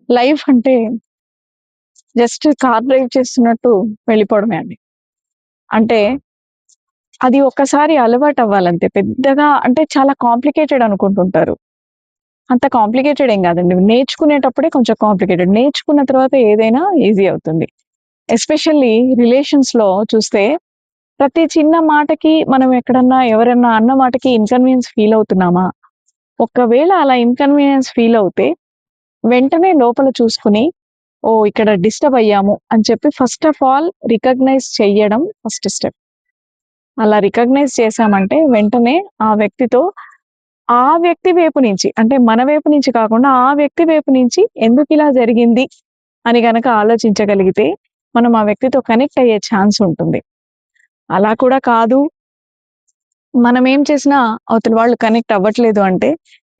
Life అంటే just car drive చేస్తున్నట్టు వెళ్ళిపోవడమే అండి. అంటే అది ఒక్కసారి అలవాటు అవ్వాలంతే. పెద్దగా అంటే చాలా కాంప్లికేటెడ్ అనుకుంటుంటారు. అంత కాంప్లికేటెడ్ ఏం కాదండి. నేర్చుకునేటప్పుడే కొంచెం కాంప్లికేటెడ్. నేర్చుకున్న తర్వాత ఏదైనా ఈజీ అవుతుంది. ఎస్పెషల్లీ రిలేషన్స్‌లో చూస్తే ప్రతి చిన్న మాటకి మనం ఎక్కడన్నా ఎవరన్నా అన్న మాటకి ఇన్‌కన్వీనియన్స్ ఫీల్ అవుతున్నామా? ఒకవేళ అలా ఇన్‌కన్వీనియన్స్ ఫీల్ అవుతే వెంటనే లోపల చూసుకొని, ఓహ్! ఇక్కడ డిస్టర్బ్ అయ్యాము అని చెప్పి ఫస్ట్ ఆఫ్ ఆల్ రికగ్నైజ్ చెయ్యడం ఫస్ట్ స్టెప్. అలా రికగ్నైజ్ చేశామంటే వెంటనే ఆ వ్యక్తితో ఆ వ్యక్తి వైపు నుంచి అంటే మన వైపు నుంచి కాకుండా ఆ వ్యక్తి వైపు నుంచి ఎందుకిలా జరిగింది అని గనక ఆలోచించగలిగితే మనం ఆ వ్యక్తితో కనెక్ట్ అయ్యే ఛాన్స్ ఉంటుంది. అలా కూడా కాదు, మనం ఏం చేసినా అవతల వాళ్ళు కనెక్ట్ అవ్వట్లేదు అంటే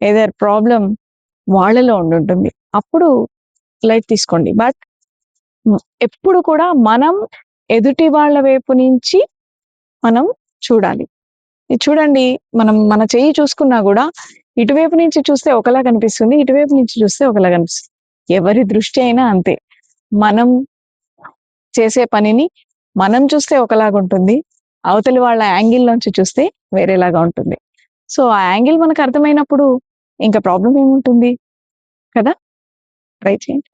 ఎయిదర్ ప్రాబ్లమ్ వాళ్ళలో ఉండుంటుంది. అప్పుడు లైట్ తీసుకోండి. బట్ ఎప్పుడు కూడా మనం ఎదుటి వాళ్ళ వైపు నుంచి మనం చూడాలి. ఇది చూడండి, మనం మన చెయ్యి చూసుకున్నా గూడా ఇటువైపు నుంచి చూస్తే ఒకలా కనిపిస్తుంది. ఇటువైపు నుంచి చూస్తే ఒకలా కనిపిస్తుంది. ఎవరి దృష్టి అయినా అంతే. మనం చేసే పనిని మనం చూస్తే ఒకలాగుంటుంది. అవతలి వాళ్ళ యాంగిల్ నుంచి చూస్తే వేరేలాగా ఉంటుంది. సో, ఆ యాంగిల్ మనకు అర్థమైనప్పుడు ఇంకా ప్రాబ్లమ్ ఏముంటుంది కదా! ట్రై చేయండి.